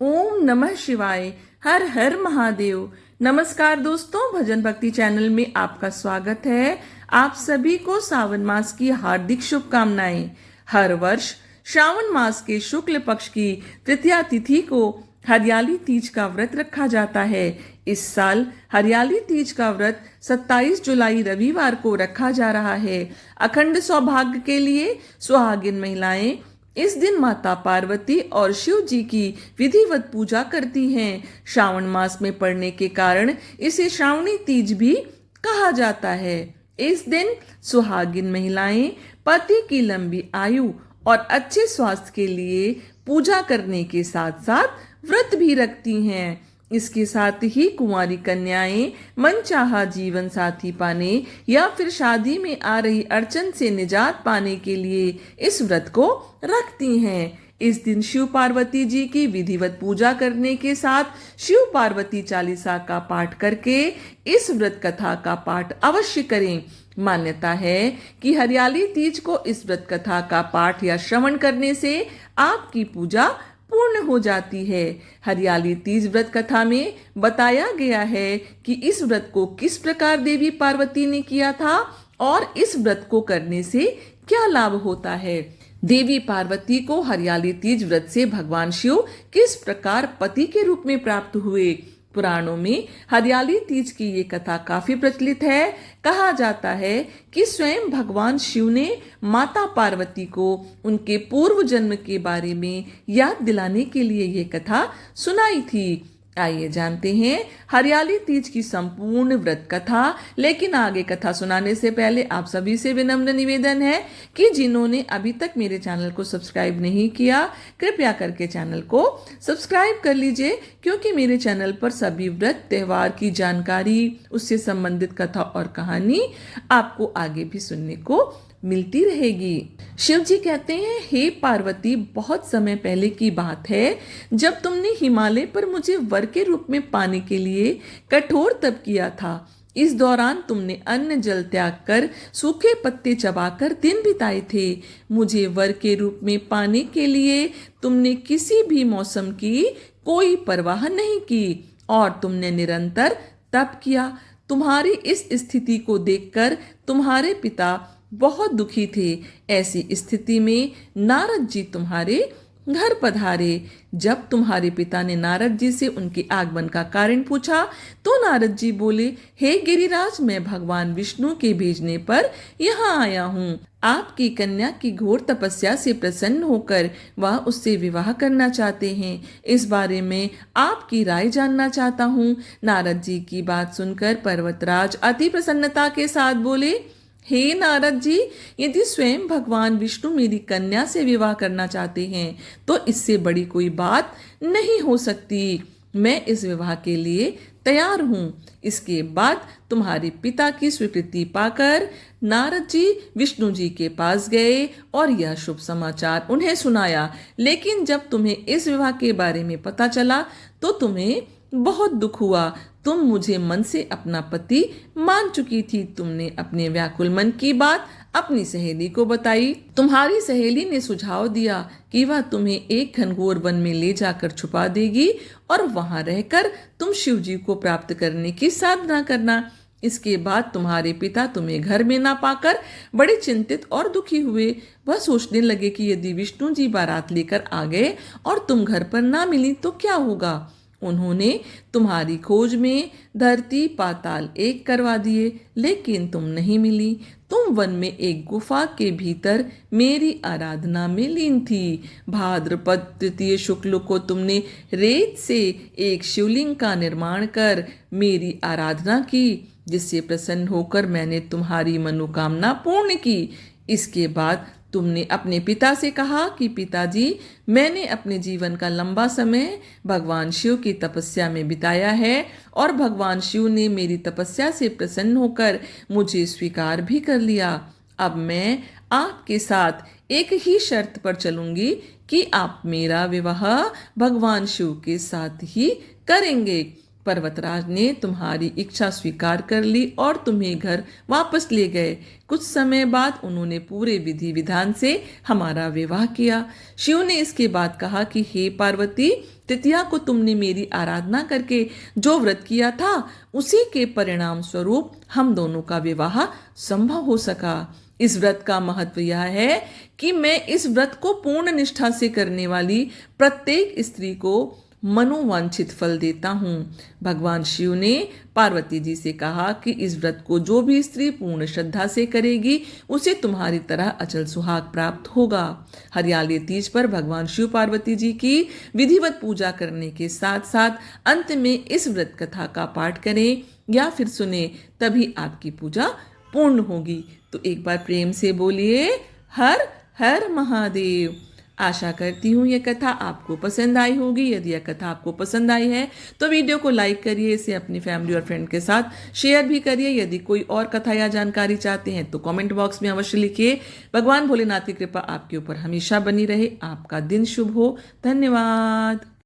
ओम नमः शिवाय। हर हर महादेव। नमस्कार दोस्तों, भजन भक्ति चैनल में आपका स्वागत है। आप सभी को सावन मास की हार्दिक शुभकामनाएं। हर वर्ष श्रावण मास के शुक्ल पक्ष की तृतीया तिथि को हरियाली तीज का व्रत रखा जाता है। इस साल हरियाली तीज का व्रत 27 जुलाई रविवार को रखा जा रहा है। अखंड सौभाग्य के लिए सुहागिन महिलाएं इस दिन माता पार्वती और शिव जी की विधिवत पूजा करती हैं। श्रावण मास में पड़ने के कारण इसे श्रावणी तीज भी कहा जाता है। इस दिन सुहागिन महिलाएं पति की लंबी आयु और अच्छे स्वास्थ्य के लिए पूजा करने के साथ साथ व्रत भी रखती हैं। इसके साथ ही कुंवारी कन्याएं मनचाहा जीवन साथी पाने या फिर शादी में आ रही अड़चन से निजात पाने के लिए इस व्रत को रखती हैं। इस दिन शिव पार्वती जी की विधिवत पूजा करने के साथ शिव पार्वती चालीसा का पाठ करके इस व्रत कथा का पाठ अवश्य करें। मान्यता है कि हरियाली तीज को इस व्रत कथा का पाठ या श्रवण करने से आपकी पूजा पूर्ण हो जाती है। हरियाली तीज व्रत कथा में बताया गया है कि इस व्रत को किस प्रकार देवी पार्वती ने किया था और इस व्रत को करने से क्या लाभ होता है। देवी पार्वती को हरियाली तीज व्रत से भगवान शिव किस प्रकार पति के रूप में प्राप्त हुए। पुराणों में हरियाली तीज की ये कथा काफी प्रचलित है। कहा जाता है कि स्वयं भगवान शिव ने माता पार्वती को उनके पूर्व जन्म के बारे में याद दिलाने के लिए ये कथा सुनाई थी। आइए जानते हैं हरियाली तीज की संपूर्ण व्रत कथा। लेकिन आगे कथा सुनाने से पहले आप सभी से विनम्र निवेदन है कि जिन्होंने अभी तक मेरे चैनल को सब्सक्राइब नहीं किया, कृपया करके चैनल को सब्सक्राइब कर लीजिए, क्योंकि मेरे चैनल पर सभी व्रत त्योहार की जानकारी, उससे संबंधित कथा और कहानी आपको आगे भी सुनने को मिलती रहेगी। शिव जी कहते हैं, हे पार्वती, बहुत समय पहले की बात है जब तुमने हिमालय पर मुझे वर के रूप में पाने के लिए कठोर तप किया था। इस दौरान तुमने अन्न जल त्याग कर सूखे पत्ते चबाकर दिन बिताए थे। मुझे वर के रूप में पाने के लिए तुमने किसी भी मौसम की कोई परवाह नहीं की और तुमने निरंतर तप किया। तुम्हारी इस स्थिति को देखकर तुम्हारे पिता बहुत दुखी थे। ऐसी स्थिति में नारद जी तुम्हारे घर पधारे। जब तुम्हारे पिता ने नारद जी से उनके आगमन का कारण पूछा तो नारद जी बोले, हे गिरिराज, मैं भगवान विष्णु के भेजने पर यहाँ आया हूँ। आपकी कन्या की घोर तपस्या से प्रसन्न होकर वह उससे विवाह करना चाहते हैं। इस बारे में आपकी राय जानना चाहता हूँ। नारद जी की बात सुनकर पर्वतराज अति प्रसन्नता के साथ बोले, हे नारद जी, यदि स्वयं भगवान विष्णु मेरी कन्या से विवाह करना चाहते हैं तो इससे बड़ी कोई बात नहीं हो सकती। मैं इस विवाह के लिए तैयार हूँ। इसके बाद तुम्हारे पिता की स्वीकृति पाकर नारद जी विष्णु जी के पास गए और यह शुभ समाचार उन्हें सुनाया। लेकिन जब तुम्हें इस विवाह के बारे में पता चला तो तुम्हें बहुत दुख हुआ। तुम मुझे मन से अपना पति मान चुकी थी। तुमने अपने व्याकुल मन की बात अपनी सहेली को बताई। तुम्हारी सहेली ने सुझाव दिया कि वह तुम्हें एक घनघोर वन में ले जाकर छुपा देगी और वहां रहकर तुम शिव जी को प्राप्त करने की साधना करना। इसके बाद तुम्हारे पिता तुम्हें घर में ना पाकर बड़े चिंतित और दुखी हुए। वह सोचने लगे कि यदि विष्णु जी बारात लेकर आ गए और तुम घर पर ना मिली तो क्या होगा। उन्होंने तुम्हारी खोज में धरती पाताल एक करवा दिए, लेकिन तुम नहीं मिली। तुम वन में एक गुफा के भीतर मेरी आराधना में लीन थी। भाद्रपद तृतीय शुक्ल को तुमने रेत से एक शिवलिंग का निर्माण कर मेरी आराधना की, जिससे प्रसन्न होकर मैंने तुम्हारी मनोकामना पूर्ण की। इसके बाद तुमने अपने पिता से कहा कि पिताजी, मैंने अपने जीवन का लंबा समय भगवान शिव की तपस्या में बिताया है और भगवान शिव ने मेरी तपस्या से प्रसन्न होकर मुझे स्वीकार भी कर लिया। अब मैं आपके साथ एक ही शर्त पर चलूंगी कि आप मेरा विवाह भगवान शिव के साथ ही करेंगे। पर्वतराज ने तुम्हारी इच्छा स्वीकार कर ली और तुम्हें घर वापस ले गए। कुछ समय बाद उन्होंने पूरे विधि विधान से हमारा विवाह किया। शिव ने इसके बाद कहा कि हे पार्वती, तृतीया को तुमने मेरी आराधना करके जो व्रत किया था उसी के परिणाम स्वरूप हम दोनों का विवाह संभव हो सका। इस व्रत का महत्व यह है कि मैं इस व्रत को पूर्ण निष्ठा से करने वाली प्रत्येक स्त्री को मनोवांछित फल देता हूँ। भगवान शिव ने पार्वती जी से कहा कि इस व्रत को जो भी स्त्री पूर्ण श्रद्धा से करेगी उसे तुम्हारी तरह अचल सुहाग प्राप्त होगा। हरियाली तीज पर भगवान शिव पार्वती जी की विधिवत पूजा करने के साथ साथ अंत में इस व्रत कथा का पाठ करें या फिर सुने, तभी आपकी पूजा पूर्ण होगी। तो एक बार प्रेम से बोलिए हर हर महादेव। आशा करती हूँ ये कथा आपको पसंद आई होगी। यदि यह कथा आपको पसंद आई है तो वीडियो को लाइक करिए, इसे अपनी फैमिली और फ्रेंड के साथ शेयर भी करिए। यदि कोई और कथा या जानकारी चाहते हैं तो कमेंट बॉक्स में अवश्य लिखिए। भगवान भोलेनाथ की कृपा आपके ऊपर हमेशा बनी रहे। आपका दिन शुभ हो। धन्यवाद।